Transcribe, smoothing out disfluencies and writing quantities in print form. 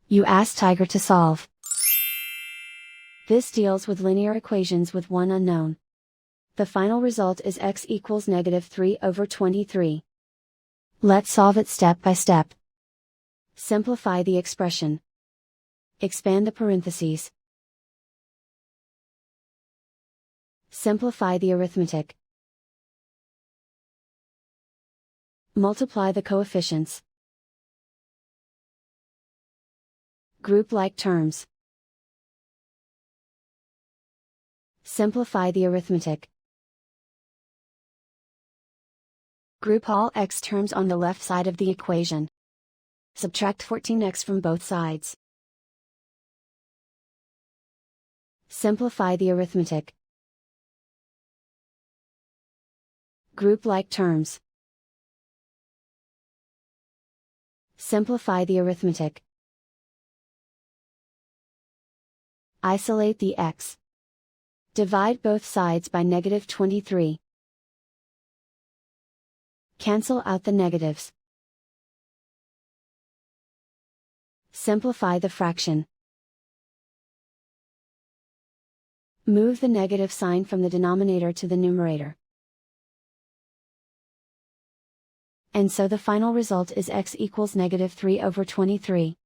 You ask Tiger to solve. This deals with linear equations with one unknown. The final result is x equals -3/23. Let's solve it step by step. Simplify the expression. Expand the parentheses. Simplify the arithmetic. Multiply the coefficients. Group like terms. Simplify the arithmetic. Group all x terms on the left side of the equation. Subtract 14x from both sides. Simplify the arithmetic. Group like terms. Simplify the arithmetic. Isolate the x. Divide both sides by -23. Cancel out the negatives. Simplify the fraction. Move the negative sign from the denominator to the numerator. And so the final result is x equals -3/23.